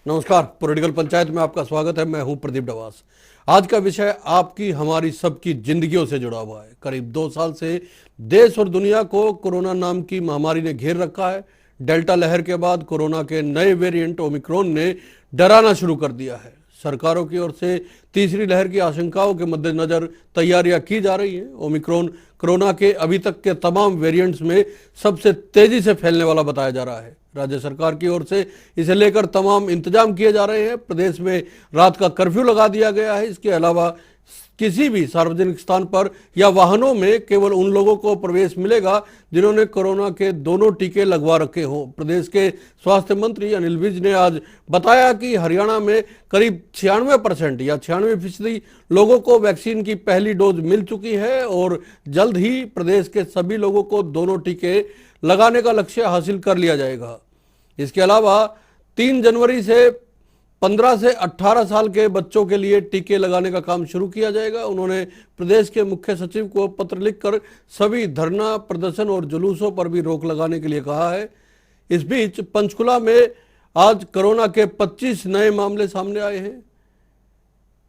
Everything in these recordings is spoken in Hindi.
नमस्कार, पॉलिटिकल पंचायत में आपका स्वागत है। मैं हूं प्रदीप डवास। आज का विषय आपकी हमारी सबकी जिंदगियों से जुड़ा हुआ है। करीब 2 साल से देश और दुनिया को कोरोना नाम की महामारी ने घेर रखा है। डेल्टा लहर के बाद कोरोना के नए वेरिएंट ओमिक्रॉन ने डराना शुरू कर दिया है। सरकारों की ओर से तीसरी लहर की आशंकाओं के मद्देनजर तैयारियां की जा रही हैं। ओमिक्रॉन कोरोना के अभी तक के तमाम वेरिएंट्स में सबसे तेजी से फैलने वाला बताया जा रहा है। राज्य सरकार की ओर से इसे लेकर तमाम इंतजाम किए जा रहे हैं। प्रदेश में रात का कर्फ्यू लगा दिया गया है। इसके अलावा किसी भी सार्वजनिक स्थान पर या वाहनों में केवल उन लोगों को प्रवेश मिलेगा जिन्होंने कोरोना के दोनों टीके लगवा रखे हों। प्रदेश के स्वास्थ्य मंत्री अनिल विज ने आज बताया कि हरियाणा में करीब 96% या 96% लोगों को वैक्सीन की पहली डोज मिल चुकी है और जल्द ही प्रदेश के सभी लोगों को दोनों टीके लगाने का लक्ष्य हासिल कर लिया जाएगा। इसके अलावा 3 जनवरी से 15 से 18 साल के बच्चों के लिए टीके लगाने का काम शुरू किया जाएगा। उन्होंने प्रदेश के मुख्य सचिव को पत्र लिखकर सभी धरना प्रदर्शन और जुलूसों पर भी रोक लगाने के लिए कहा है। इस बीच पंचकुला में आज कोरोना के 25 नए मामले सामने आए हैं।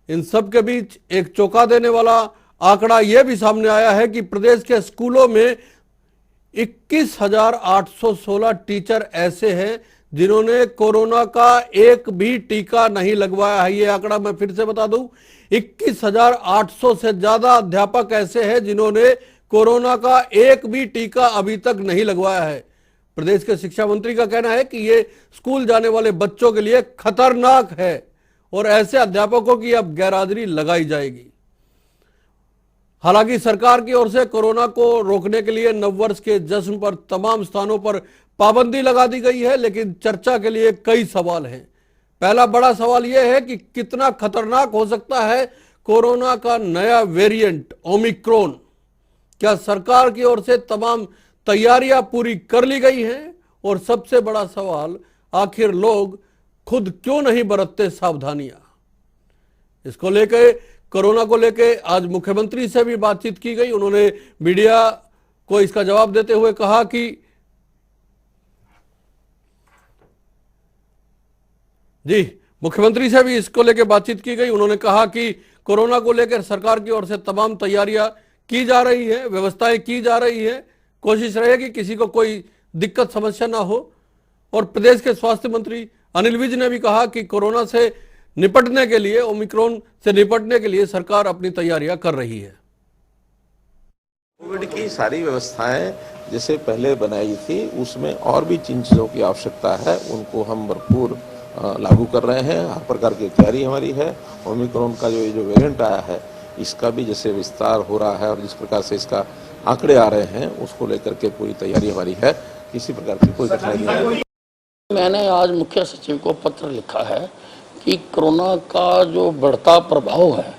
इन सब के बीच एक चौंका देने वाला आंकड़ा यह भी सामने आया है कि प्रदेश के स्कूलों में 21,816 टीचर ऐसे हैं जिन्होंने कोरोना का एक भी टीका नहीं लगवाया है। यह आंकड़ा मैं फिर से बता दूं, 21,800 से ज्यादा अध्यापक ऐसे हैं जिन्होंने कोरोना का एक भी टीका अभी तक नहीं लगवाया है। प्रदेश के शिक्षा मंत्री का कहना है कि यह स्कूल जाने वाले बच्चों के लिए खतरनाक है और ऐसे अध्यापकों की अब गैरहाजिरी लगाई जाएगी। हालांकि सरकार की ओर से कोरोना को रोकने के लिए नववर्ष के जश्न पर तमाम स्थानों पर पाबंदी लगा दी गई है, लेकिन चर्चा के लिए कई सवाल हैं। पहला बड़ा सवाल यह है कि कितना खतरनाक हो सकता है कोरोना का नया वेरिएंट ओमिक्रॉन। क्या सरकार की ओर से तमाम तैयारियां पूरी कर ली गई हैं? और सबसे बड़ा सवाल, आखिर लोग खुद क्यों नहीं बरतते सावधानियां? इसको लेकर, कोरोना को लेकर आज मुख्यमंत्री से भी बातचीत की गई। उन्होंने मीडिया को इसका जवाब देते हुए कहा कि मुख्यमंत्री से भी इसको लेकर बातचीत की गई। उन्होंने कहा कि कोरोना को लेकर सरकार की ओर से तमाम तैयारियां की जा रही है, व्यवस्थाएं की जा रही है, कोशिश रहेगी किसी को कोई दिक्कत समस्या ना हो। और प्रदेश के स्वास्थ्य मंत्री अनिल विज ने भी कहा कि कोरोना से निपटने के लिए, ओमिक्रॉन से निपटने के लिए सरकार अपनी तैयारियां कर रही है। कोविड की सारी व्यवस्थाएं जैसे पहले बनाई थी उसमें और भी जिन चीज़ों की आवश्यकता है उनको हम भरपूर लागू कर रहे हैं। हर प्रकार की तैयारी हमारी है। ओमिक्रॉन का जो वेरिएंट आया है इसका भी जैसे विस्तार हो रहा है और जिस प्रकार से इसका आंकड़े आ रहे हैं उसको लेकर के पूरी तैयारी हमारी है। किसी प्रकार की कोई कठिनाई नहीं है। मैंने आज मुख्य सचिव को पत्र लिखा है कि कोरोना का जो बढ़ता प्रभाव है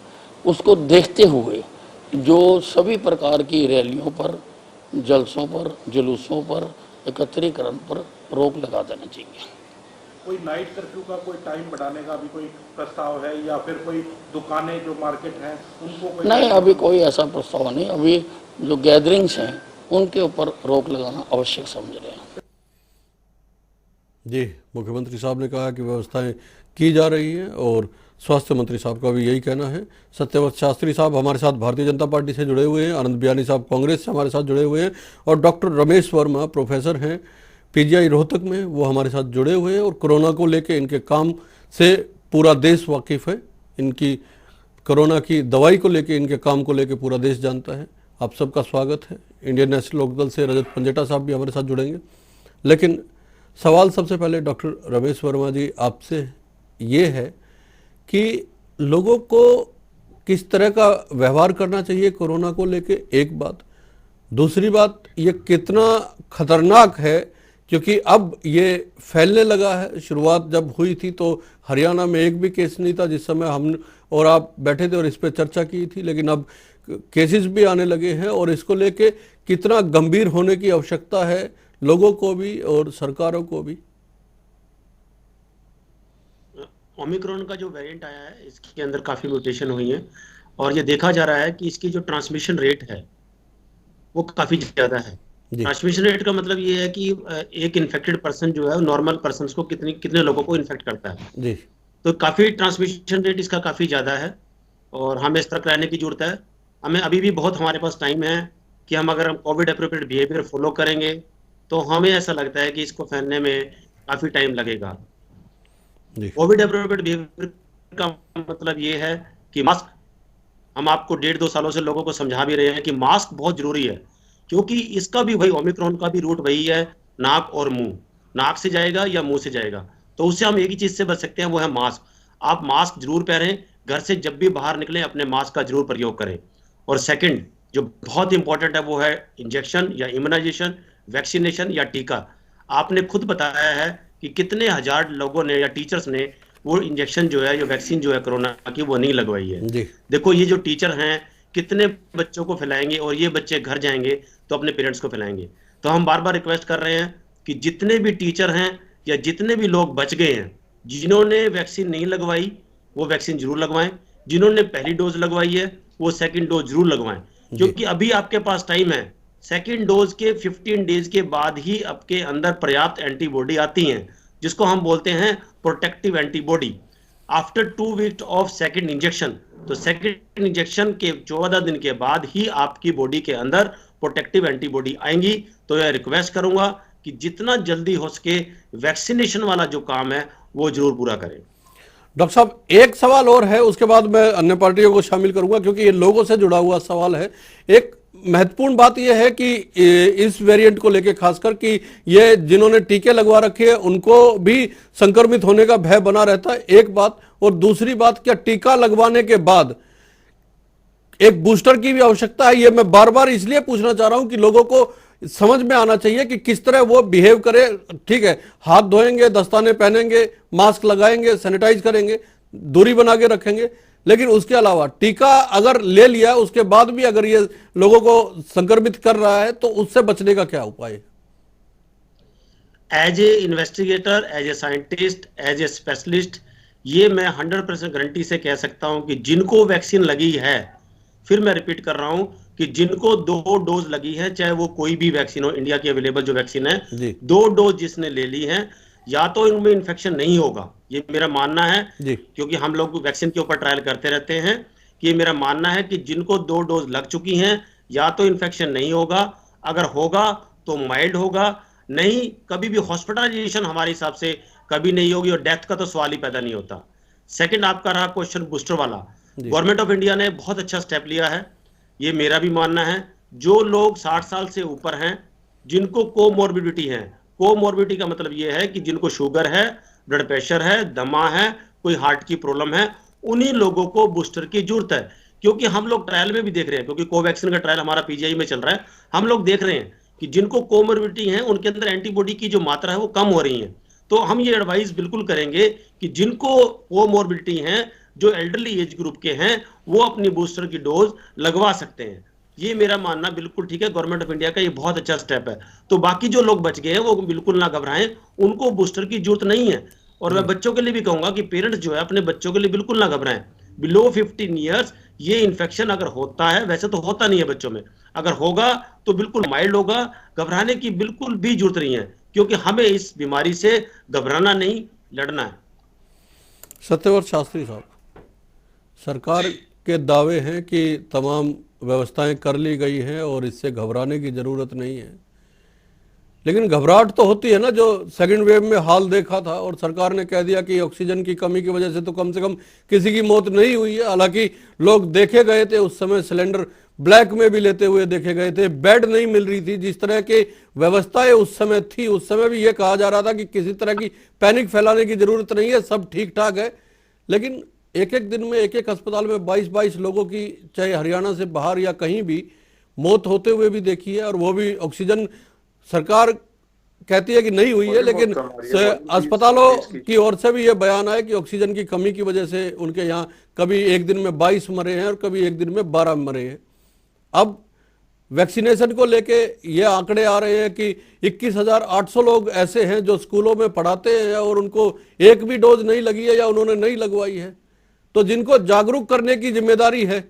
उसको देखते हुए जो सभी प्रकार की रैलियों पर, जलसों पर, जुलूसों पर, एकत्रीकरण पर रोक लगा देना चाहिए। कोई नाइट कर्फ्यू का कोई टाइम बढ़ाने का भी कोई प्रस्ताव है या फिर कोई दुकानें जो मार्केट हैं उनको कोई? नहीं, अभी कोई ऐसा प्रस्ताव नहीं। अभी जो गैदरिंग्स हैं उनके ऊपर रोक लगाना आवश्यक समझ रहे हैं। जी, मुख्यमंत्री साहब ने कहा कि व्यवस्थाएं की जा रही हैं और स्वास्थ्य मंत्री साहब का भी यही कहना है। सत्यव्रत शास्त्री साहब हमारे साथ भारतीय जनता पार्टी से जुड़े हुए हैं, आनंद बियानी साहब कांग्रेस से हमारे साथ जुड़े हुए हैं और डॉक्टर रमेश वर्मा प्रोफेसर हैं पीजीआई रोहतक में, वो हमारे साथ जुड़े हुए हैं और कोरोना को लेकर इनके काम से पूरा देश वाकिफ़ है। इनकी कोरोना की दवाई को लेकर, इनके काम को लेकर पूरा देश जानता है। आप सबका स्वागत है। इंडियन नेशनल लोकदल से रजत पंजेटा साहब भी हमारे साथ जुड़ेंगे। लेकिन सवाल सबसे पहले डॉक्टर रमेश वर्मा जी आपसे ये है कि लोगों को किस तरह का व्यवहार करना चाहिए कोरोना को लेके, एक बात। दूसरी बात, ये कितना खतरनाक है क्योंकि अब ये फैलने लगा है। शुरुआत जब हुई थी तो हरियाणा में एक भी केस नहीं था जिस समय हम और आप बैठे थे और इस पर चर्चा की थी, लेकिन अब केसेस भी आने लगे हैं और इसको लेके कितना गंभीर होने की आवश्यकता है लोगों को भी और सरकारों को भी। ओमिक्रॉन का जो वेरिएंट आया है इसके अंदर काफ़ी म्यूटेशन हुई है और ये देखा जा रहा है कि इसकी जो ट्रांसमिशन रेट है वो काफ़ी ज़्यादा है। जी ट्रांसमिशन रेट का मतलब ये है कि एक इन्फेक्टेड पर्सन जो है नॉर्मल पर्सन को कितने कितने लोगों को इन्फेक्ट करता है। जी तो काफी ट्रांसमिशन रेट इसका काफी ज्यादा है और हमें सतर्क रहने की जरूरत है। हमें अभी भी बहुत हमारे पास टाइम है कि हम कोविड अप्रोप्रिएट बिहेवियर फॉलो करेंगे तो हमें ऐसा लगता है कि इसको फैलने में काफी टाइम लगेगा। जी कोविड अप्रोप्रिएट बिहेवियर का मतलब ये है कि मास्क, हम आपको 1.5-2 सालों से लोगों को समझा भी रहे हैं कि मास्क बहुत जरूरी है, क्योंकि इसका भी वही ओमिक्रॉन का भी रूट वही है, नाक और मुंह। नाक से जाएगा या मुंह से जाएगा, तो उससे हम एक ही चीज से बच सकते हैं, वो है मास्क। आप मास्क जरूर पहनें, घर से जब भी बाहर निकलें अपने मास्क का जरूर प्रयोग करें। और सेकंड जो बहुत इंपॉर्टेंट है वो है इंजेक्शन या इम्यूनाइजेशन, वैक्सीनेशन या टीका। आपने खुद बताया है कि कितने हजार लोगों ने या टीचर्स ने वो इंजेक्शन जो है या वैक्सीन जो है कोरोना की वो नहीं लगवाई है। जी देखो ये जो टीचर हैं कितने बच्चों को फैलाएंगे और ये बच्चे घर जाएंगे तो अपने पेरेंट्स को फैलाएंगे। तो हम बार बार रिक्वेस्ट कर रहे हैं कि जितने भी टीचर हैं या जितने भी लोग बच गए हैं, जिन्होंने वैक्सीन नहीं लगवाई वो वैक्सीन जरूर लगवाएं, जिन्होंने पहली डोज लगवाई है वो सेकंड डोज जरूर लगवाएं, जी क्योंकि अभी आपके पास टाइम है। सेकंड डोज के 15 डेज के बाद ही आपके अंदर पर्याप्त एंटीबॉडी आती हैं, जिसको हम बोलते हैं protective antibody. After 2 week of second injection, तो सेकंड इंजेक्शन के 14 दिन के बाद ही आपकी बॉडी के अंदर प्रोटेक्टिव एंटीबॉडी आएंगी। तो यह रिक्वेस्ट करूंगा कि जितना जल्दी हो सके वैक्सीनेशन वाला जो काम है वो जरूर पूरा करें। डॉक्टर साहब, एक सवाल और है, उसके बाद मैं अन्य पार्टियों को शामिल करूंगा क्योंकि ये लोगों से जुड़ा हुआ सवाल है। एक महत्वपूर्ण बात यह है कि इस वेरिएंट को लेकर खासकर कि ये जिन्होंने टीके लगवा रखे हैं उनको भी संक्रमित होने का भय बना रहता है, एक बात। और दूसरी बात, क्या टीका लगवाने के बाद एक बूस्टर की भी आवश्यकता है? ये मैं बार बार इसलिए पूछना चाह रहा हूं कि लोगों को समझ में आना चाहिए कि किस तरह वो बिहेव करे। ठीक है, हाथ धोएंगे, दस्ताने पहनेंगे, मास्क लगाएंगे, सैनिटाइज करेंगे, दूरी बना के रखेंगे, लेकिन उसके अलावा टीका अगर ले लिया उसके बाद भी अगर ये लोगों को संक्रमित कर रहा है तो उससे बचने का क्या उपाय है? As a investigator, as a scientist, as a specialist, ये मैं 100% गारंटी से कह सकता हूं कि जिनको वैक्सीन लगी है, फिर मैं रिपीट कर रहा हूं कि जिनको 2 डोज लगी है, चाहे वो कोई भी वैक्सीन हो, इंडिया की अवेलेबल जो वैक्सीन है, जी 2 डोज जिसने ले ली है, या तो इनमें इन्फेक्शन नहीं होगा, ये मेरा मानना है। जी क्योंकि हम लोग वैक्सीन के ऊपर ट्रायल करते रहते हैं, कि ये मेरा मानना है कि जिनको 2 डोज लग चुकी हैं या तो इन्फेक्शन नहीं होगा, अगर होगा तो माइल्ड होगा, नहीं कभी भी हॉस्पिटलाइजेशन हमारे हिसाब से कभी नहीं होगी और डेथ का तो सवाल ही पैदा नहीं होता। सेकंड आपका रहा क्वेश्चन बूस्टर वाला, जी गवर्नमेंट ऑफ इंडिया ने बहुत अच्छा स्टेप लिया है, ये मेरा भी मानना है। जो लोग 60 साल से ऊपर हैं, जिनको कोमोर्बिडिटी है, कोमोर्बिडिटी का मतलब ये है कि जिनको शुगर है, ब्लड प्रेशर है, दमा है, कोई हार्ट की प्रॉब्लम है, उन्हीं लोगों को बूस्टर की जरूरत है। क्योंकि हम लोग ट्रायल में भी देख रहे हैं, क्योंकि कोवैक्सीन का ट्रायल हमारा पीजीआई में चल रहा है, हम लोग देख रहे हैं कि जिनको कोमोर्बिडिटी है उनके अंदर एंटीबॉडी की जो मात्रा है वो कम हो रही है। तो हम ये एडवाइस बिल्कुल करेंगे कि जिनको कोमोर्बिडिटी है, जो एल्डरली एज ग्रुप के हैं, वो अपनी बूस्टर की डोज लगवा सकते हैं। ये मेरा मानना बिल्कुल ठीक है, गवर्नमेंट ऑफ इंडिया का ये बहुत अच्छा स्टेप है। तो बाकी जो लोग बच गए हैं वो बिल्कुल ना घबराएं, उनको बूस्टर की जरूरत नहीं है। और मैं बच्चों के लिए भी कहूंगा कि पेरेंट्स जो है अपने बच्चों के लिए बिल्कुल ना घबराएं। बिलो 15 ईयर्स ये इन्फेक्शन अगर होता है, वैसे तो होता नहीं है बच्चों में, अगर होगा तो बिल्कुल माइल्ड होगा, घबराने की बिल्कुल भी जरूरत नहीं है, क्योंकि हमें इस बीमारी से घबराना नहीं, लड़ना है। सत्यव्रत शास्त्री साहब, सरकार के दावे हैं कि तमाम व्यवस्थाएं कर ली गई हैं और इससे घबराने की जरूरत नहीं है, लेकिन घबराहट तो होती है ना। जो सेकंड वेव में हाल देखा था और सरकार ने कह दिया कि ऑक्सीजन की कमी की वजह से तो कम से कम किसी की मौत नहीं हुई है। हालांकि लोग देखे गए थे उस समय, सिलेंडर ब्लैक में भी लेते हुए देखे गए थे, बेड नहीं मिल रही थी, जिस तरह की व्यवस्थाएं उस समय थी, उस समय भी ये कहा जा रहा था कि किसी तरह की पैनिक फैलाने की जरूरत नहीं है, सब ठीक ठाक है। लेकिन एक एक दिन में एक एक अस्पताल में 22-22 लोगों की, चाहे हरियाणा से बाहर या कहीं भी, मौत होते हुए भी देखी है। और वो भी ऑक्सीजन सरकार कहती है कि नहीं हुई है, लेकिन अस्पतालों की ओर से भी यह बयान आया कि ऑक्सीजन की कमी की वजह से उनके यहाँ कभी एक दिन में 22 मरे हैं और कभी एक दिन में 12 मरे हैं। अब वैक्सीनेशन को लेके ये आंकड़े आ रहे हैं कि 21,800 लोग ऐसे हैं जो स्कूलों में पढ़ाते हैं और उनको एक भी डोज नहीं लगी है या उन्होंने नहीं लगवाई है। तो जिनको जागरूक करने की जिम्मेदारी है,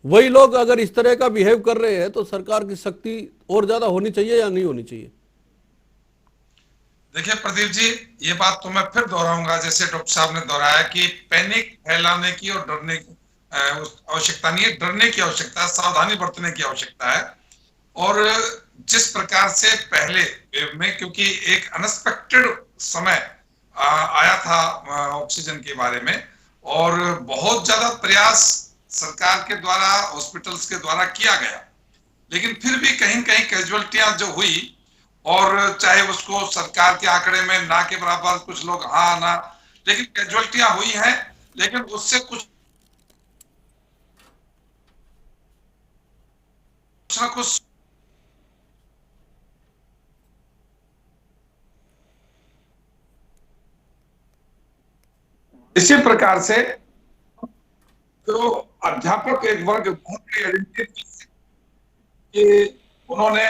वही लोग अगर इस तरह का बिहेव कर रहे हैं तो सरकार की सख्ती और ज्यादा होनी चाहिए या नहीं होनी चाहिए? देखिए प्रदीप जी, ये बात तो मैं फिर दोहराऊंगा जैसे डॉक्टर साहब ने दोहराया कि पैनिक फैलाने की और डरने की आवश्यकता नहीं है। डरने की आवश्यकता है, सावधानी बरतने की आवश्यकता है। और जिस प्रकार से पहले वेव में, क्योंकि एक अनएक्सपेक्टेड समय आया था ऑक्सीजन के बारे में, और बहुत ज्यादा प्रयास सरकार के द्वारा, हॉस्पिटल्स के द्वारा किया गया, लेकिन फिर भी कहीं कहीं कैजुअलिटियां जो हुई, और चाहे उसको सरकार के आंकड़े में ना के बराबर, कुछ लोग हाँ ना, लेकिन कैजुअलिटियां हुई हैं, लेकिन उससे कुछ ना कुछ इसी प्रकार से तो अध्यापक एक वर्ग बहुत बड़ी आइडेंटिटी कि उन्होंने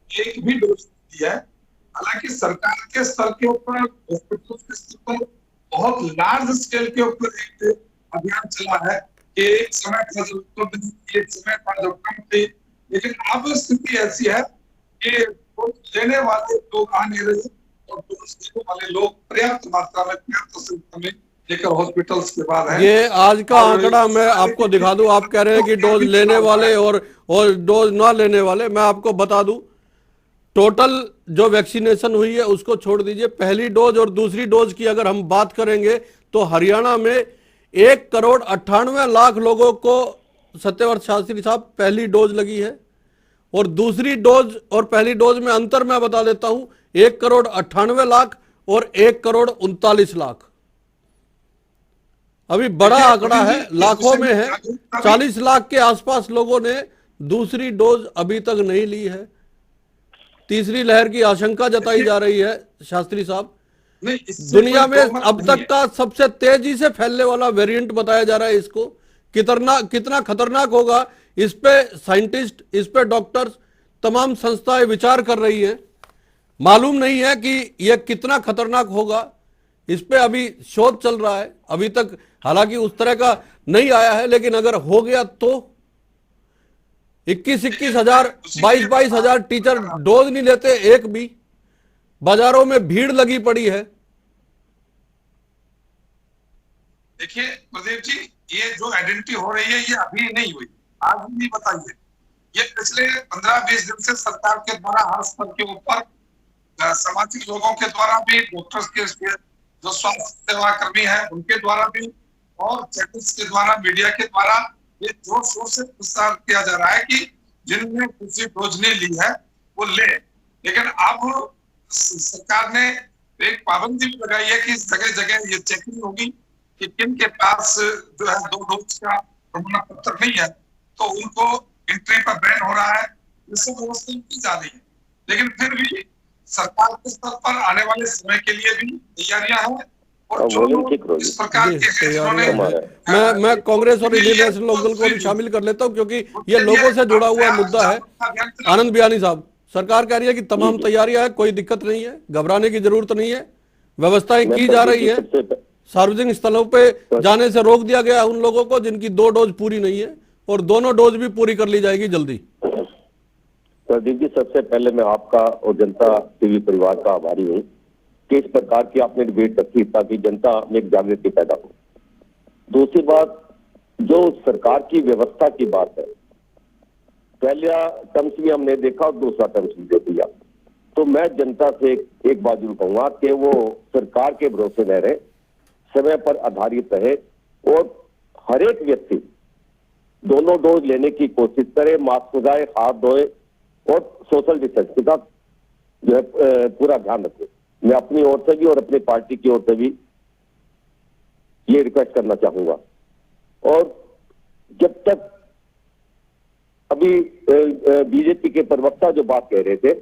एक भी डोज दिया है। हालांकि सरकार के स्तर के ऊपर, हॉस्पिटल के स्तर पर बहुत लार्ज स्केल के ऊपर एक अभियान चला है कि एक समय था जो एक समय था जो कम थी, लेकिन अब स्थिति ऐसी है कि लेने वाले लोग आ नहीं रहे और डोज देने वाले लोग पर्याप्त मात्रा में, पर्याप्त संख्या में लेकर हॉस्पिटल्स के बाद है। ये आज का आंकड़ा मैं आपको दिखा दूं। आप कह रहे हैं कि डोज लेने वाले और डोज ना लेने वाले, मैं आपको बता दूं टोटल जो वैक्सीनेशन हुई है उसको छोड़ दीजिए, पहली डोज और दूसरी डोज की अगर हम बात करेंगे तो हरियाणा में 1,98,00,000 लोगों को, सत्यव्रत शास्त्री साहब, पहली डोज लगी है। और दूसरी डोज और पहली डोज में अंतर मैं बता देता हूं, 1,98,00,000 और 1,39,00,000। अभी बड़ा आंकड़ा है, लाखों में है। 40 लाख के आसपास लोगों ने दूसरी डोज अभी तक नहीं ली है। तीसरी लहर की आशंका जताई जा रही है शास्त्री साहब। दुनिया में अब तक का सबसे तेजी से फैलने वाला वेरिएंट बताया जा रहा है इसको। कितना खतरनाक होगा इस पे साइंटिस्ट, इस पे डॉक्टर्स, तमाम संस्थाएं विचार कर रही हैं। मालूम नहीं है कि यह कितना खतरनाक होगा, इस पे अभी शोध चल रहा है। अभी तक हालांकि उस तरह का नहीं आया है, लेकिन अगर हो गया तो 21-21 हजार, 22-22 हजार टीचर डोज नहीं लेते एक भी। बाजारों में भीड़ लगी पड़ी है। देखिए प्रदीप जी, ये जो आइडेंटिटी हो रही है ये अभी नहीं हुई, आज नहीं बताइए। ये पिछले 15-20 दिन से सरकार के द्वारा हर स्तर के ऊपर, सामाजिक लोगों के द्वारा भी, डॉक्टर्स के जो स्वास्थ्य सेवा कर्मी हैं उनके द्वारा भी, और चैनल्स के द्वारा, मीडिया के द्वारा ये जोर शोर से प्रसार किया जा रहा है कि जिनने दूसरी डोज नहीं ली है वो ले। लेकिन अब सरकार ने एक पाबंदी भी लगाई है कि जगह जगह ये चेकिंग होगी कि किन के पास जो है 2 डोज का प्रमाण पत्र नहीं है तो उनको एंट्री पर बैन हो रहा है। ये सब व्यवस्था की जा रही है, लेकिन फिर भी सरकार के स्तर पर आने वाले समय के लिए भी तैयारियां हैं। और जो इस प्रकार के जिन्होंने, मैं कांग्रेस और इंडियन नेशनल लोकदल को भी शामिल कर लेता हूं क्योंकि ये लोगों से जुड़ा हुआ मुद्दा है। आनंद बियानी साहब, सरकार कह रही है कि तमाम तैयारियां है, कोई दिक्कत नहीं है, घबराने की जरूरत नहीं है, व्यवस्थाएं की जा रही है। सार्वजनिक स्थलों पे जाने से रोक दिया गया उन लोगों को जिनकी 2 डोज पूरी नहीं है, और दोनों डोज भी पूरी कर ली जाएगी जल्दी। प्रदीप जी, सबसे पहले मैं आपका और जनता टीवी परिवार का आभारी हूँ कि इस प्रकार की आपने डिबेट रखी ताकि जनता में एक जागृति पैदा हो। दूसरी बात, जो सरकार की व्यवस्था की बात है, पहला टर्म्स भी हमने देखा और दूसरा टर्म्स भी दे दिया, तो मैं जनता से एक बात जरूर कहूंगा कि वो सरकार के भरोसे न रहे, समय पर आधारित रहे और हर एक व्यक्ति दोनों डोज लेने की कोशिश करे, मास्क लगाए, हाथ धोए और सोशल डिस्टेंस के साथ जो है पूरा ध्यान रखे। मैं अपनी ओर से भी और अपनी पार्टी की ओर से भी ये रिक्वेस्ट करना चाहूंगा। और जब तक अभी बीजेपी के प्रवक्ता जो बात कह रहे थे,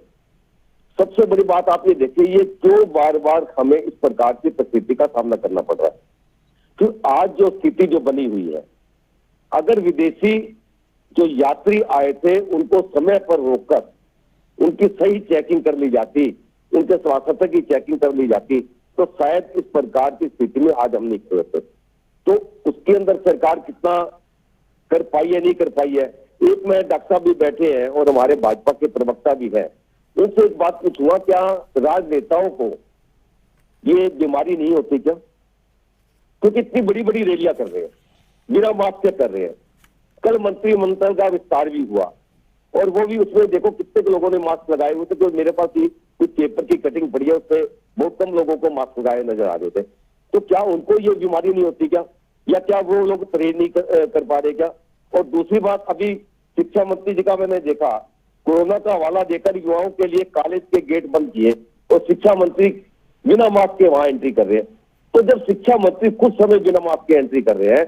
सबसे बड़ी बात आपने देखी, ये क्यों बार बार हमें इस प्रकार की परिस्थिति का सामना करना पड़ रहा है। तो आज जो स्थिति जो बनी हुई है, अगर विदेशी जो यात्री आए थे उनको समय पर रोककर उनकी सही चेकिंग कर ली जाती, उनके स्वास्थ्य की चेकिंग कर ली जाती, तो शायद इस प्रकार की स्थिति में आज हम नहीं खड़े होते। तो उसके अंदर सरकार कितना कर पाई है, नहीं कर पाई है, एक मैं डॉक्टर साहब भी बैठे हैं और हमारे भाजपा के प्रवक्ता भी हैं, उनसे एक बात पूछूंगा, क्या राजनेताओं को ये बीमारी नहीं होती क्या? क्योंकि इतनी बड़ी बड़ी रैलियां कर रहे हैं, बिना मास्क के कर रहे हैं। कल मंत्रिमंडल का विस्तार भी हुआ और वो भी उसमें देखो कितने लोगों ने मास्क लगाए हुए थे। तो मेरे पास ही कुछ पेपर की कटिंग पड़ी है, उससे बहुत कम लोगों को मास्क लगाए नजर आ रहे थे। तो क्या उनको ये बीमारी नहीं होती क्या, या क्या वो लोग परहेज नहीं कर पा रहे क्या? और दूसरी बात, अभी शिक्षा मंत्री जी का मैंने देखा, कोरोना का हवाला देकर युवाओं के लिए कॉलेज के गेट बंद किए और शिक्षा मंत्री बिना मास्क के वहां एंट्री कर रहे हैं। तो जब शिक्षा मंत्री कुछ समय बिना मास्क के एंट्री कर रहे हैं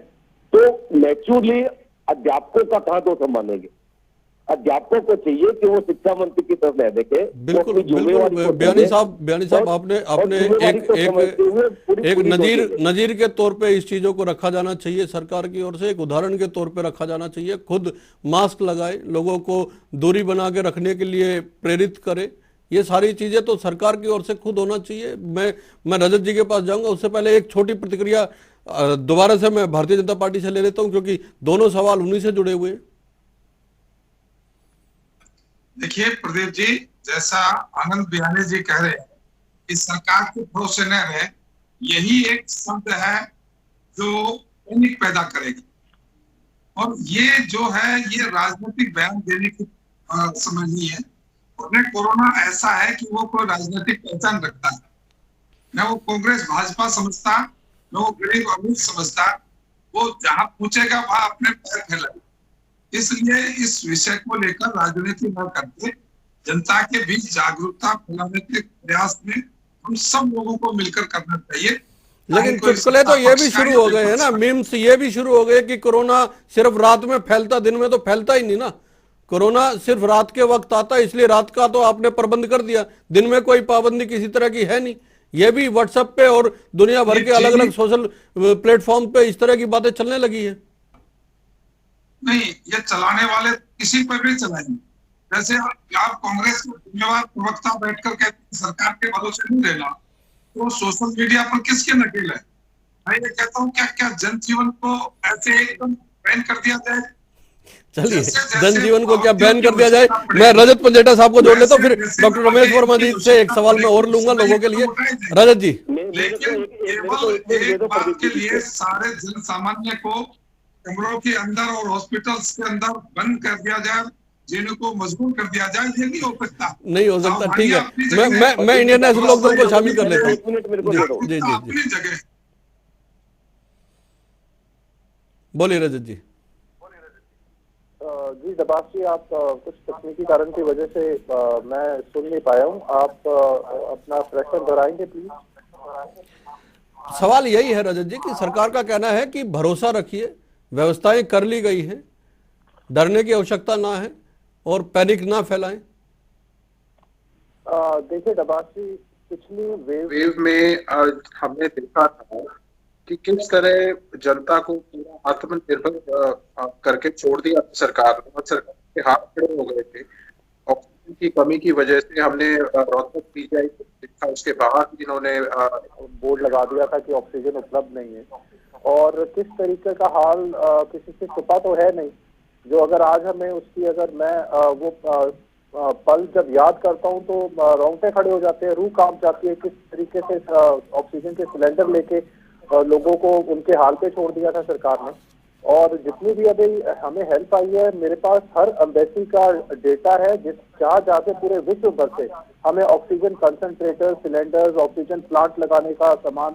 तो नेचुरली अध्यापकों का कहां दोष हम मानेंगे? अध्यापकों को चाहिए कि वो शिक्षा मंत्री की तरफ न देखे। बिल्कुल बिल्कुल बयानी साहब आपने एक नजीर के तौर पे इस चीजों को रखा जाना चाहिए, सरकार की ओर से एक उदाहरण के तौर पे रखा जाना चाहिए। खुद मास्क लगाए, लोगों को दूरी बना के रखने के लिए प्रेरित करे, ये सारी चीजें तो सरकार की ओर से खुद होना चाहिए। मैं रजत जी के पास जाऊंगा, उससे पहले एक छोटी प्रतिक्रिया दोबारा से मैं भारतीय जनता पार्टी से ले लेता हूं, क्योंकि दोनों सवाल उन्हीं से जुड़े हुए हैं। देखिए प्रदीप जी, जैसा आनंद बिहारी जी कह रहे हैं कि सरकार के भरोसे न रहे, यही एक शब्द है जो पैनिक पैदा करेगी। और ये जो है ये राजनीतिक बयान देने की समझ नहीं है। उन्हें कोरोना ऐसा है कि वो कोई राजनीतिक पहचान रखता है, न वो कांग्रेस भाजपा समझता, न वो गरीब अमीर समझता। वो जहां पूछेगा वहां अपने पैर फैलाए। इसलिए इस विषय को लेकर राजनीति न करके जनता के बीच जागरूकता फैलाने के प्रयास में हम सब लोगों को मिलकर करना चाहिए। लेकिन चुटकुले तो ये भी शुरू हो गए हैं ना, मीम्स ये भी शुरू हो गए कि कोरोना सिर्फ रात में फैलता, दिन में तो फैलता ही नहीं ना। कोरोना सिर्फ रात के वक्त आता है, इसलिए रात का तो आपने प्रबंध कर दिया, दिन में कोई पाबंदी किसी तरह की है नहीं। ये भी व्हाट्सएप पे और दुनिया भर के अलग अलग सोशल प्लेटफॉर्म पे इस तरह की बातें चलने लगी है। नहीं, ये चलाने वाले किसी पर भी चलाएंगे। जैसे आप कांग्रेस के जिम्मेवार प्रवक्ता बैठकर कहते हैं सरकार के भरोसे नहीं रहना, तो सोशल मीडिया पर किसके नकेल है? मैं ये कहता हूँ क्या जनजीवन को ऐसे एकदम बैन कर दिया जाए? चलिए, जनजीवन को क्या बैन कर दिया जाए? मैं रजत पंजेटा साहब को जोड़ लेता हूँ, फिर डॉक्टर रमेश वर्मा जी से एक सवाल मैं और लूंगा लोगों के लिए। रजत जी, लेकिन केवल एक बात के लिए सारे जन सामान्य को कमरों के अंदर और हॉस्पिटल्स के अंदर बंद कर दिया जाए, जिनको मजबूर कर दिया जाए, ये नहीं हो सकता। नहीं हो सकता, ठीक है। मैं इंडियन नेशनल लोकदल को शामिल कर लेता हूँ। जी जी अपनी जगह। बोलिए रजत जी। जी दबाश जी, आप कुछ तकनीकी कारण की वजह से मैं सुन नहीं पाया हूँ, आप अपना प्रश्न दोहराएंगे प्लीज। सवाल यही है रजत जी कि सरकार का कहना है कि भरोसा रखिए, व्यवस्थाएं कर ली गई हैं, डरने की आवश्यकता ना है और पैनिक ना फैलाएं। देखिए दबाश जी, पिछली वेव में हमने देखा था कि किस तरह जनता को पूरा आत्मनिर्भर करके छोड़ दिया सरकार ने, और सरकार के हाथ खड़े हो गए थे। ऑक्सीजन की कमी की वजह से हमने रोहतक पीजीआई को देखा, उसके बाद इन्होंने बोर्ड लगा दिया था कि ऑक्सीजन उपलब्ध नहीं है, और किस तरीके का हाल किसी से छुपा तो है नहीं। जो अगर आज हमें उसकी अगर मैं वो पल जब याद करता हूँ तो रोंगटे खड़े हो जाते हैं, रूह कांप जाती है। किस तरीके से ऑक्सीजन के सिलेंडर लेके लोगों को उनके हाल पे छोड़ दिया था सरकार ने। और जितनी भी अभी हमें हेल्प आई है, मेरे पास हर एम्बेसी का डेटा है, जहाँ जाके पूरे विश्व भर से हमें oxygen concentrator, cylinders, oxygen plant लगाने का सामान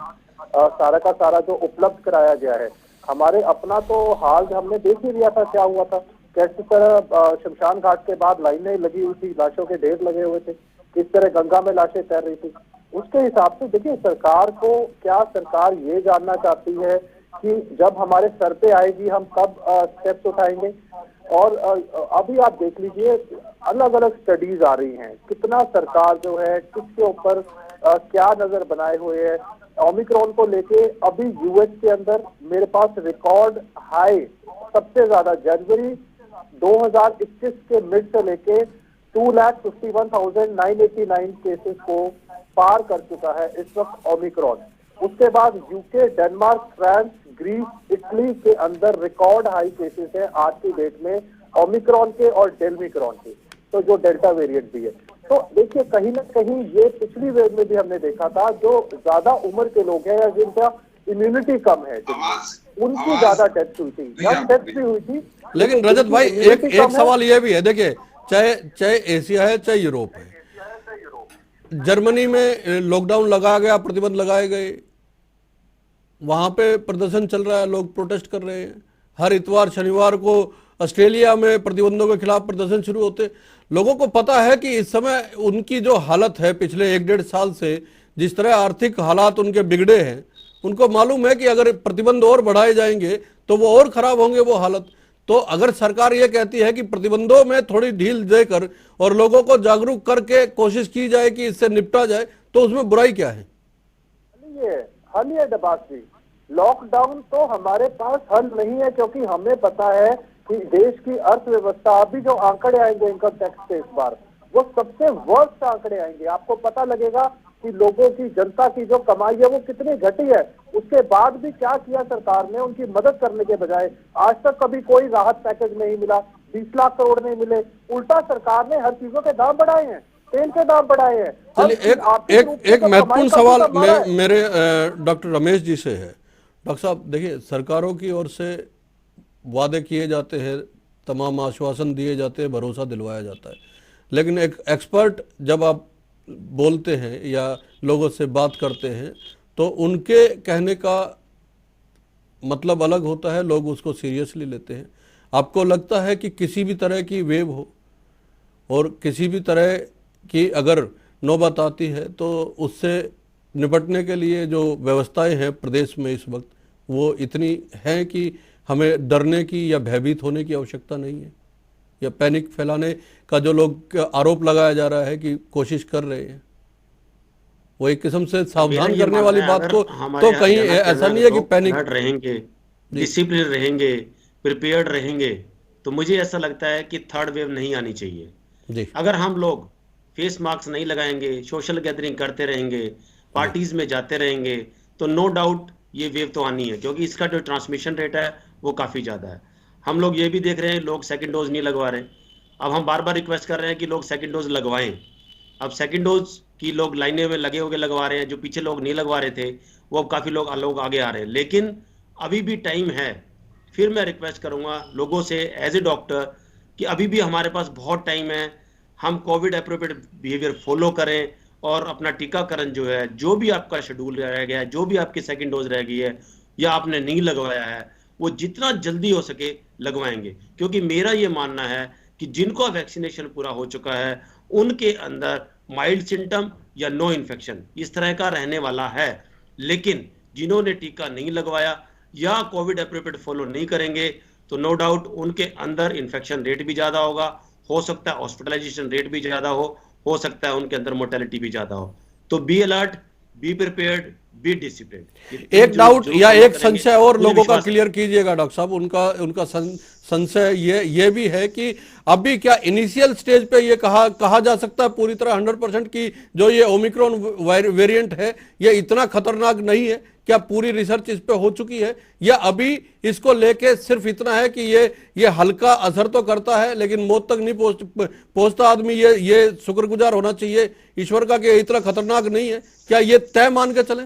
सारा का सारा जो उपलब्ध कराया गया है। हमारे अपना तो हाल हमने देख ही लिया था क्या हुआ था, कैसी तरह शमशान घाट के बाद लाइनें लगी हुई थी, लाशों के ढेर लगे हुए थे, किस तरह गंगा में लाशें तैर रही थी। उसके हिसाब से देखिए, सरकार को क्या सरकार ये जानना चाहती है कि जब हमारे सर पे आएगी हम कब स्टेप्स उठाएंगे। और अभी आप देख लीजिए, अलग अलग स्टडीज आ रही हैं, कितना सरकार जो है किसके ऊपर क्या नजर बनाए हुए है। ओमिक्रॉन को लेके अभी यूएस के अंदर मेरे पास रिकॉर्ड हाई सबसे ज्यादा जनवरी 2021 के मिड से लेके 2,51,989 केसेस को पार कर चुका है इस वक्त ओमिक्रॉन। उसके बाद UK, Denmark, France, Greece, Italy के अंदर रिकॉर्ड हाई केसेस है आज की डेट में ओमिक्रॉन के और डेल्मिक्रॉन के, तो जो डेल्टा वेरिएंट भी है। तो देखिए कहीं ना कहीं ये पिछली वेव में भी हमने देखा था, जो ज्यादा उम्र के लोग हैं या जिनका इम्यूनिटी कम है उनकी ज्यादा डेथ हुई थी, यंग डेथ भी हुई थी। लेकिन रजत भाई एक सवाल ये भी है, देखिए चाहे एशिया है चाहे यूरोप है, जर्मनी में लॉकडाउन लगाया गया, प्रतिबंध लगाए गए, वहां पे प्रदर्शन चल रहा है, लोग प्रोटेस्ट कर रहे हैं। हर इतवार शनिवार को ऑस्ट्रेलिया में प्रतिबंधों के खिलाफ प्रदर्शन शुरू होते। लोगों को पता है कि इस समय उनकी जो हालत है पिछले 1-1.5 साल से, जिस तरह आर्थिक हालात उनके बिगड़े हैं, उनको मालूम है कि अगर प्रतिबंध और बढ़ाए जाएंगे तो वो और खराब होंगे वो हालत। तो अगर सरकार ये कहती है कि प्रतिबंधों में थोड़ी ढील देकर और लोगों को जागरूक करके कोशिश की जाए कि इससे निपटा जाए, तो उसमें बुराई क्या है? हल ये डबास जी, लॉकडाउन तो हमारे पास हल नहीं है, क्योंकि हमें पता है कि देश की अर्थव्यवस्था, अभी जो आंकड़े आएंगे इनकम टैक्स के इस बार, वो सबसे वर्स्ट आंकड़े आएंगे। आपको पता लगेगा कि लोगों की, जनता की जो कमाई है वो कितनी घटी है। उसके बाद भी क्या किया सरकार ने, उनकी मदद करने के बजाय आज तक कभी कोई राहत पैकेज नहीं मिला, 20 लाख करोड़ नहीं मिले, उल्टा सरकार ने हर चीजों के दाम बढ़ाए हैं, तेल के दाम बढ़ाए हैं। चलिए एक महत्वपूर्ण सवाल मेरे डॉक्टर रमेश जी से है। डॉक्टर साहब देखिए, सरकारों की ओर से वादे किए जाते हैं, तमाम आश्वासन दिए जाते हैं, भरोसा दिलवाया जाता है, लेकिन एक एक्सपर्ट जब आप बोलते हैं या लोगों से बात करते हैं तो उनके कहने का मतलब अलग होता है, लोग उसको सीरियसली लेते हैं। आपको लगता है कि किसी भी तरह की वेव हो और किसी भी तरह की अगर नौबत आती है तो उससे निपटने के लिए जो व्यवस्थाएं हैं प्रदेश में इस वक्त, वो इतनी हैं कि हमें डरने की या भयभीत होने की आवश्यकता नहीं है, या पैनिक फैलाने का जो लोग आरोप लगाया जा रहा है कि कोशिश कर रहे हैं, वो एक किस्म से सावधान करने वाली बात को, तो कहीं ऐसा नहीं है कि पैनिक रहेंगे, डिसिप्लिन रहेंगे, प्रिपेयर्ड रहेंगे, तो मुझे ऐसा लगता है कि थर्ड वेव नहीं आनी चाहिए जी। अगर हम लोग फेस मास्क नहीं लगाएंगे, सोशल गैदरिंग करते रहेंगे, पार्टीज में जाते रहेंगे, तो नो डाउट ये वेव तो आनी है, क्योंकि इसका जो ट्रांसमिशन रेट है वो काफ़ी ज़्यादा है। हम लोग ये भी देख रहे हैं लोग सेकंड डोज नहीं लगवा रहे। अब हम बार बार रिक्वेस्ट कर रहे हैं कि लोग सेकंड डोज लगवाएं। अब सेकंड डोज की लोग लाइनें में लगे होकर लगवा रहे हैं, जो पीछे लोग नहीं लगवा रहे थे वो अब काफ़ी लोग आगे आ रहे हैं, लेकिन अभी भी टाइम है। फिर मैं रिक्वेस्ट करूँगा लोगों से एज ए डॉक्टर कि अभी भी हमारे पास बहुत टाइम है, हम कोविड अप्रोप्रिएट बिहेवियर फॉलो करें और अपना टीकाकरण जो है, जो भी आपका शेड्यूल रह गया है, जो भी आपकी सेकंड डोज रह गई है या आपने नहीं लगवाया है, वो जितना जल्दी हो सके लगवाएंगे। क्योंकि मेरा ये मानना है कि जिनको वैक्सीनेशन पूरा हो चुका है उनके अंदर माइल्ड सिम्टम या नो इन्फेक्शन इस तरह का रहने वाला है, लेकिन जिन्होंने टीका नहीं लगवाया या कोविड अप्रोप्रिएट फॉलो नहीं करेंगे तो नो डाउट उनके अंदर इन्फेक्शन रेट भी ज़्यादा होगा, हो सकता है हॉस्पिटलाइजेशन रेट भी ज़्यादा हो सकता है उनके अंदर मोर्टेलिटी भी ज़्यादा हो। तो be alert, be prepared, be discipline. एक डाउट या एक संशय और लोगों का क्लियर कीजिएगा डॉक्टर साहब, उनका संशय ये भी है कि अभी क्या इनिशियल स्टेज पे ये कहा जा सकता है पूरी तरह 100% की जो ये ओमिक्रॉन वेरिएंट है ये इतना खतरनाक नहीं है? क्या पूरी रिसर्च इस पे हो चुकी है, या अभी इसको लेके सिर्फ इतना है कि ये हल्का असर तो करता है लेकिन मौत तक नहीं पहुंचता? आदमी ये शुक्रगुजार होना चाहिए ईश्वर का कि इतना खतरनाक नहीं है, क्या ये तय मान के चले?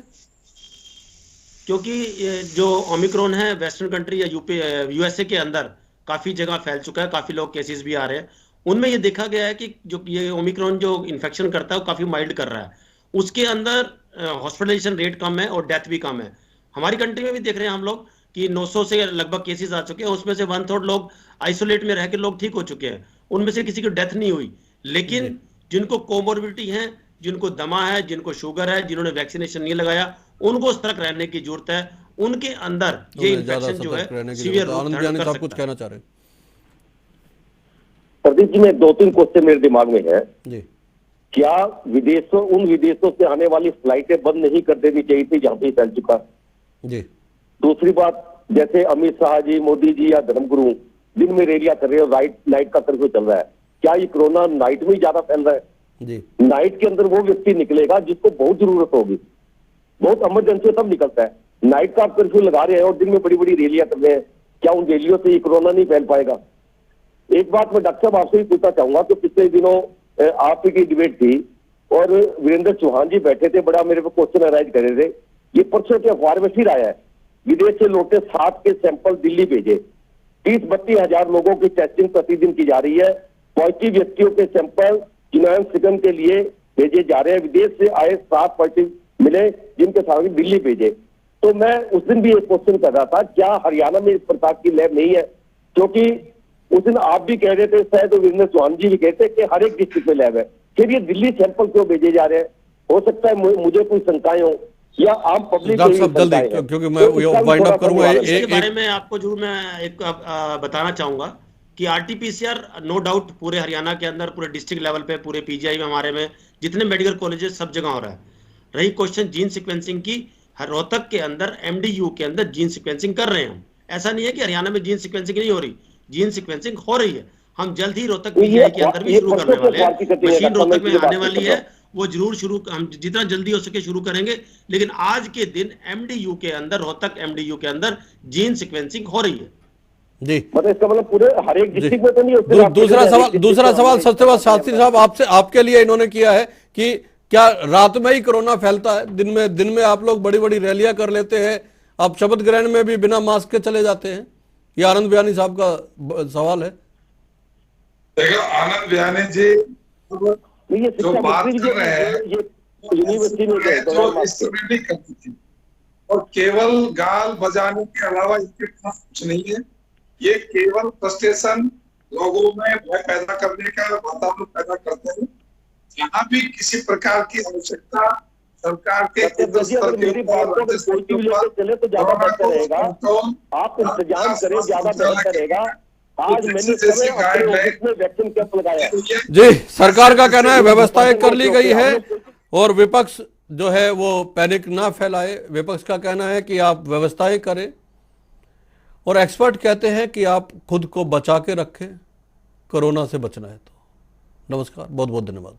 क्योंकि जो ओमिक्रॉन है वेस्टर्न कंट्री या यूएसए के अंदर काफी जगह फैल चुका है, काफी लोग केसेस भी आ रहे हैं, उनमें ये देखा गया है कि जो ये ओमिक्रॉन जो इन्फेक्शन करता है वो काफी माइल्ड कर रहा है, उसके अंदर हॉस्पिटलाइजेशन रेट कम है और डेथ भी कम है। हमारी कंट्री में भी देख रहे हैं हम लोग कि 900 से लगभग केसेस आ चुके हैं, उसमें से 1/3 लोग आइसोलेट में रह के लोग ठीक हो चुके हैं, उनमें से किसी की डेथ नहीं हुई। लेकिन जिनको कोमोर्बिडिटी है, जिनको दमा है, जिनको शुगर है, जिन्होंने वैक्सीनेशन नहीं लगाया, उनको सतर्क रहने की जरूरत है। उनके अंदर ये इन्फेक्शन जो है सीवियर रूप धारण कर सकता है। कुछ कहना चाह रहे हैं प्रदीप जी? मैं 2-3 क्वेश्चन मेरे दिमाग में है जी। क्या उन विदेशों से आने वाली फ्लाइटें बंद नहीं कर देनी चाहिए थी जहां पे फैल चुका जी? दूसरी बात, जैसे अमित शाह जी, मोदी जी या धर्मगुरु दिन में रैलियां कर रहे हो, नाइट का कर्फ्यू चल रहा है, क्या ये कोरोना नाइट में ज्यादा फैल रहा है? जी। नाइट के अंदर वो व्यक्ति निकलेगा जिसको बहुत जरूरत होगी, बहुत इमरजेंसी तब निकलता है। नाइट का आप कर्फ्यू लगा रहे हैं और दिन में बड़ी बड़ी रैलियां कर रहे हैं, क्या उन रैलियों से ये कोरोना नहीं फैल पाएगा? एक बात मैं डॉक्टर साहब आपसे भी पूछना चाहूंगा कि पिछले दिनों आप ही की डिबेट थी और वीरेंद्र चौहान जी बैठे थे, बड़ा मेरे को क्वेश्चन अराइज कर रहे थे। ये परसों के अखबार में फिर आया है, विदेश से लौटे 7 के सैंपल दिल्ली भेजे। 30-32 हजार लोगों की टेस्टिंग प्रतिदिन की जा रही है। पॉजिटिव व्यक्तियों के सैंपल जिनोम सिगन के लिए भेजे जा रहे हैं। विदेश से आए 7 पॉजिटिव मिले जिनके साथ दिल्ली भेजे। तो मैं उस दिन भी एक क्वेश्चन कर रहा था, क्या हरियाणा में इस प्रकार की लैब नहीं है? क्योंकि उस दिन आप भी कह रहे थे, शायद वीरेंद्र चौहान जी भी कहते कि हर एक डिस्ट्रिक्ट में लैब है, फिर ये दिल्ली सैंपल क्यों भेजे जा रहे हैं? हो सकता है मुझे कोई शंकाएं हो या आम पब्लिक डॉक्टर साहब जल्दी, क्योंकि मैं वाइंड अप करूंगा। इसके बारे में आपको जरूर मैं एक बताना चाहूंगा कि आरटीपीसीआर नो डाउट पूरे हरियाणा के अंदर, पूरे डिस्ट्रिक्ट लेवल पे, पूरे पीजीआई में, हमारे में जितने मेडिकल कॉलेजेस, सब जगह हो रहा है। रही क्वेश्चन जीन सिक्वेंसिंग की, रोहतक के अंदर एमडीयू के अंदर जीन सिक्वेंसिंग कर रहे हैं हम। ऐसा नहीं है कि हरियाणा में जीन सिक्वेंसिंग नहीं हो रही, जीन सिक्वेंसिंग हो रही है। हम जल्द ही रोहतक पीजीआई के अंदर भी शुरू करने वाले हैं। मशीन रोहतक में आने वाली है, वो जरूर हम जितना जल्दी हो सके शुरू करेंगे। लेकिन आज के दिन एमडीयू के अंदर, रोहतक एमडीयू के अंदर जीन सिक्वेंसिंग हो रही है जी। मतलब इसका मतलब पूरे हर एक डिस्ट्रिक्ट में तो नहीं होता। दूसरा सवाल सत्यवाद शास्त्री साहब आपसे, आपके लिए इन्होंने किया है कि क्या रात में ही कोरोना फैलता है? दिन में आप लोग बड़ी बड़ी रैलियां कर लेते हैं, आप शपथ ग्रहण में भी बिना मास्क के चले जाते हैं? ये आनंद बयानी साहब का सवाल है। देखो आनंद बयानी जी जो बात कर रहे हैं, यूनिवर्सिटी में जो इंस्ट्रूमेंट नहीं करती थी और केवल गाल बजाने के अलावा इसके पास कुछ नहीं है। ये केवल फ्रस्ट्रेशन, लोगों में भय पैदा करने का वातावरण पैदा करते हैं। जहाँ भी किसी प्रकार की आवश्यकता सरकार के आप इंतजाम करें, ज्यादा बेहतर रहेगा। आज मैंने वैक्सीन कैंप लगाया जी। सरकार का कहना है व्यवस्थाएं कर ली गई है और विपक्ष जो है वो पैनिक ना फैलाए। विपक्ष का कहना है कि आप व्यवस्थाएं करें और एक्सपर्ट कहते हैं कि आप खुद को बचा के रखें, कोरोना से बचना है तो। नमस्कार, बहुत बहुत धन्यवाद।